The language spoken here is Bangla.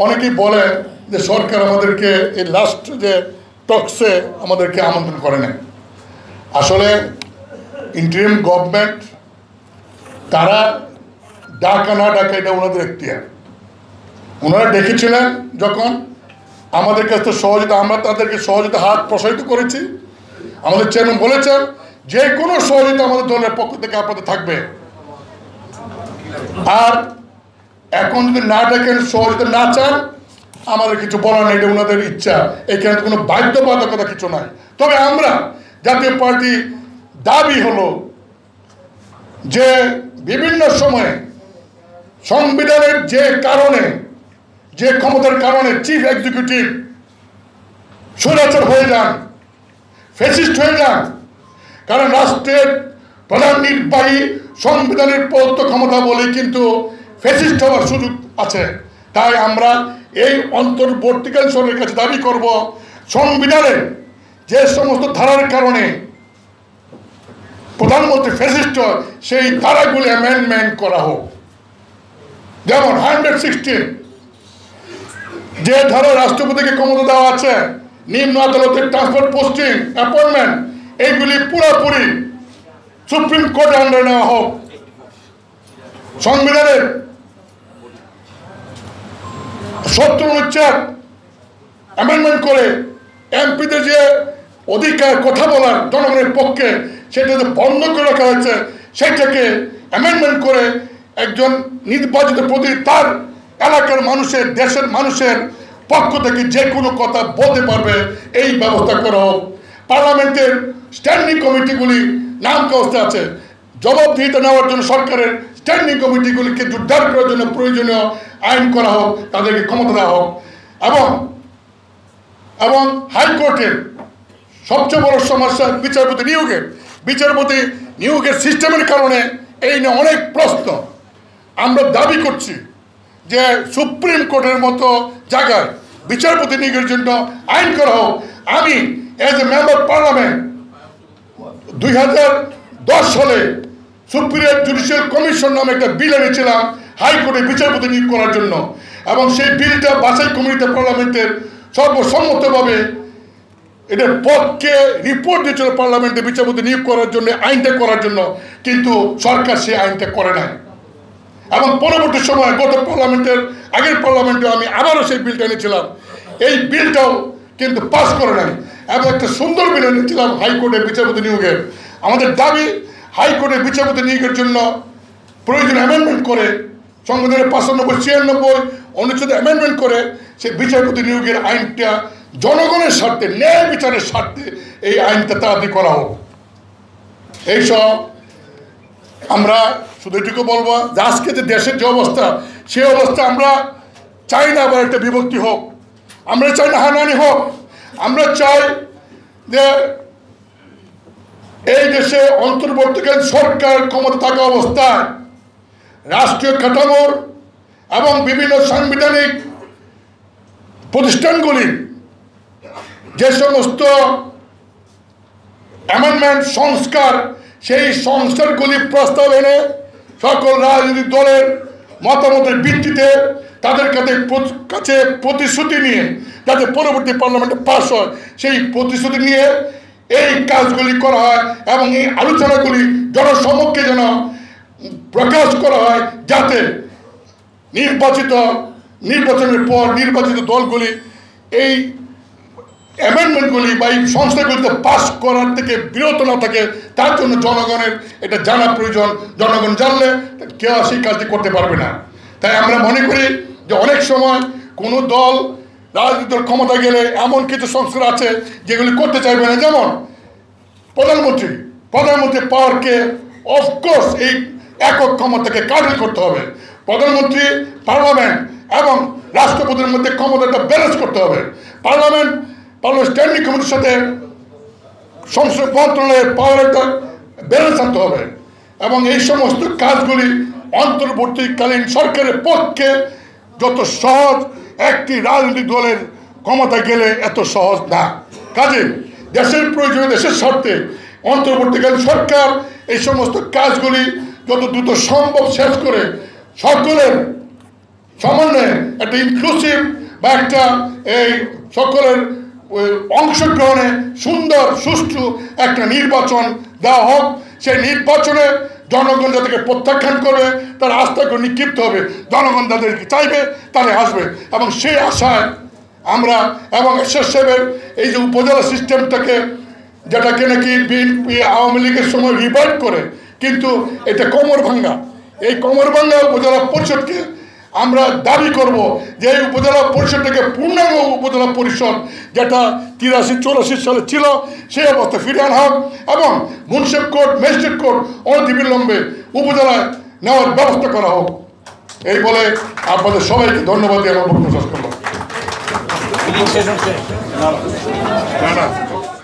অনেকেই বলেন যে সরকার আমাদেরকে এই লাস্ট যে টক্সে আমাদেরকে আমন্ত্রণ করে না। আসলে ইন্টারিম গভর্নমেন্ট তারা ডাকা না ডাকা এটা ওনাদের এখতিয়ার। ওনারা ডেকেছিলেন যখন আমাদের কাছে সহযোগিতা, আমরা তাদেরকে সহযোগিতা হাত প্রসারিত করেছি। আমাদের চেয়ারম্যান বলেছেন যে কোনো সহযোগিতা আমাদের দলের পক্ষ থেকে আপনাদের থাকবে। আর এখন যদি না ডাকেন, সহযোগিতা না চান, আমাদের কিছু বলার নেই, এটা ওনাদের ইচ্ছা। এখানে কোনো বাধ্যবাধকতা কিছু নাই। তবে আমরা জাতীয় পার্টি দাবি হলো যে বিভিন্ন সময়ে সংবিধানের যে কারণে, যে ক্ষমতার কারণে চিফ এক্সিকিউটিভ স্বৈরাচার হয়ে যান, ফ্যাসিস্ট হয়ে যান, কারণ রাষ্ট্রের প্রধান নির্বাহী সংবিধানের প্রদত্ত ক্ষমতা বলে কিন্তু ফ্যাসিস্ট হওয়ার সুযোগ আছে। তাই আমরা এই অন্তর্বর্তীকালীন সরকারের কাছে দাবি করব, সংবিধানের যে সমস্ত ধারার কারণে প্রধানমন্ত্রী ফ্যাসিস্ট সেই ধারাগুলি অ্যামেন্ডমেন্ট করা হোক। যেমন 116 যে ধারা রাষ্ট্রপতিকে ক্ষমতা দেওয়া আছে, নিম্ন আদালতের ট্রান্সফার, পোস্টিং, অ্যাপয়েন্টমেন্ট, এইগুলি পুরোপুরি সুপ্রিম কোর্টে আন্ডারে নেওয়া হোক। সংবিধানের 70 অনুচ্ছেদ অ্যামেন্ডমেন্ট করে এমপিদের যে অধিকার কথা বলার জনগণের পক্ষে, সেটা যে বন্ধ করে রাখা হয়েছে, সেটাকে অ্যামেন্ডমেন্ট করে একজন নির্বাচিত প্রতিনিধি তার এলাকার মানুষের, দেশের মানুষের পক্ষ থেকে যে কোনো কথা বলতে পারবে, এই ব্যবস্থা করা হোক। পার্লামেন্টের স্ট্যান্ডিং কমিটিগুলি নাম কাগজে আছে, জবাবদিহিতা নেওয়ার জন্য সরকারের স্ট্যান্ডিং কমিটিগুলিকে জোরদার করার জন্য প্রয়োজনীয় আইন করা হোক, তাদেরকে ক্ষমতা দেওয়া হোক। এবং হাইকোর্টের সবচেয়ে বড় সমস্যা বিচারপতি নিয়োগের সিস্টেমের কারণে এই নিয়ে অনেক প্রশ্ন। আমরা দাবি করছি যে সুপ্রিম কোর্টের মতো জায়গায় বিচারপতি নিয়োগের জন্য আইন করা হোক। আমি এজ এ মেম্বার পার্লামেন্ট 2010 সালে সুপ্রিম জুডিশিয়াল কমিশন নামে একটা বিল এনেছিলাম হাইকোর্টে বিচারপতি নিয়োগ করার জন্য, এবং সেই বিলটা বাছাই কমিটিতে পার্লামেন্টের সর্বসম্মতভাবে এটার পক্ষে রিপোর্ট দিয়েছিল পার্লামেন্টে বিচারপতি নিয়োগ করার জন্য, আইনটা করার জন্য, কিন্তু সরকার সেই আইনটা করে নাই। এবং পরবর্তী সময় গত পার্লামেন্টের আগের পার্লামেন্টে আমি আবারও সেই বিলটা এনেছিলাম, এই বিলটাও কিন্তু পাস করে নাই। এবং একটা সুন্দর বিল এনেছিলাম হাইকোর্টের বিচারপতি নিয়োগের। আমাদের দাবি, হাইকোর্টের বিচারপতি নিয়োগের জন্য প্রয়োজন অ্যামেন্ডমেন্ট করে, সংবিধানের 95-96 অনুচ্ছেদে অ্যামেন্ডমেন্ট করে সেই বিচারপতি নিয়োগের আইনটা জনগণের স্বার্থে, ন্যায় বিচারের স্বার্থে এই আইনটা তাড়াতাড়ি করা হোক। এইসব আমরা শুধু এটুকু বলবো যে আজকে যে দেশের যে অবস্থা, সেই অবস্থা আমরা চাই না আবার একটা বিভক্তি হোক, আমরা চাই না হানাহানি হোক। আমরা চাই যে এই দেশে অন্তর্বর্তীকালীন সরকার ক্ষমতা থাকা অবস্থায় রাষ্ট্রীয় কাঠামোর এবং বিভিন্ন সাংবিধানিক প্রতিষ্ঠানগুলি যে সমস্ত অ্যামেন্ডমেন্ট সংস্কার, সেই সংস্কারগুলি প্রস্তাব এনে সকল রাজনৈতিক দলের মতামতের ভিত্তিতে তাদের কাছে প্রতিশ্রুতি নিয়ে যাতে পরবর্তী পার্লামেন্টে পাস হয়, সেই প্রতিশ্রুতি নিয়ে এই কাজগুলি করা হয় এবং এই আলোচনাগুলি জনসমক্ষে যেন প্রকাশ করা হয়, যাতে নির্বাচনের পর নির্বাচিত দলগুলি এই অ্যামেন্ডমেন্টগুলি বা এই সংস্থাগুলিতে পাস করার থেকে বিরত না থাকে। তার জন্য জনগণের এটা জানা প্রয়োজন। জনগণ জানলে কেউ সেই কাজটি করতে পারবে না। তাই আমরা মনে করি যে অনেক সময় কোনো দল রাজনৈতিক দল ক্ষমতা গেলে এমন কিছু সংস্কার আছে যেগুলি করতে চাইবে না। যেমন প্রধানমন্ত্রী পাওয়ারকে অফকোর্স এই একক ক্ষমতাকে কার্যকর করতে হবে। প্রধানমন্ত্রী, পার্লামেন্ট এবং রাষ্ট্রপতির মধ্যে ক্ষমতাটা ব্যালেন্স করতে হবে। পার্লামেন্ট স্ট্যান্ডিং কমিটির সাথে সংসদ মন্ত্রণালয়ের পাওয়ার একটা ব্যালেন্স আনতে হবে। এবং এই সমস্ত কাজগুলি অন্তর্বর্তীকালীন সরকারের পক্ষে যত সহজ, একটি রাজনৈতিক দলের ক্ষমতা গেলে এত সহজ না। কাজে দেশের প্রয়োজনে, দেশের স্বার্থে অন্তর্বর্তীকালীন সরকার এই সমস্ত কাজগুলি যত দ্রুত সম্ভব শেষ করে সমন্বয়ে একটা ইনক্লুসিভ বা একটা এই সকলের অংশগ্রহণে সুন্দর সুষ্ঠু একটা নির্বাচন দেওয়া হোক। সেই নির্বাচনে জনগণ যাদেরকে প্রত্যাখ্যান করবে তার আস্থাকে নিক্ষিপ্ত হবে, জনগণ তাদেরকে চাইবে তারা আসবে। এবং সেই আশায় আমরা এবং এসএসএফের এই যে উপজেলা সিস্টেমটাকে যেটাকে নাকি বিএনপি আওয়ামী লীগের সময় রিভাইভ করে, কিন্তু এটা কোমর ভাঙ্গা, এই কোমর ভাঙ্গা উপজেলা পরিষদকে আমরা দাবি করব যে এই উপজেলা পরিষদটাকে পূর্ণাঙ্গ উপজেলা পরিষদ যেটা 83-84 সালে ছিল সেই অবস্থা ফিরে আনা হোক এবং মুন্সিপ কোর্ট ম্যাজিস্ট্রেট কোর্ট অনতিবিলম্বে উপজেলায় নেওয়ার ব্যবস্থা করা হোক। এই বলে আপনাদের সবাইকে ধন্যবাদ দিয়ে আমার বক্তব্য শেষ করলাম।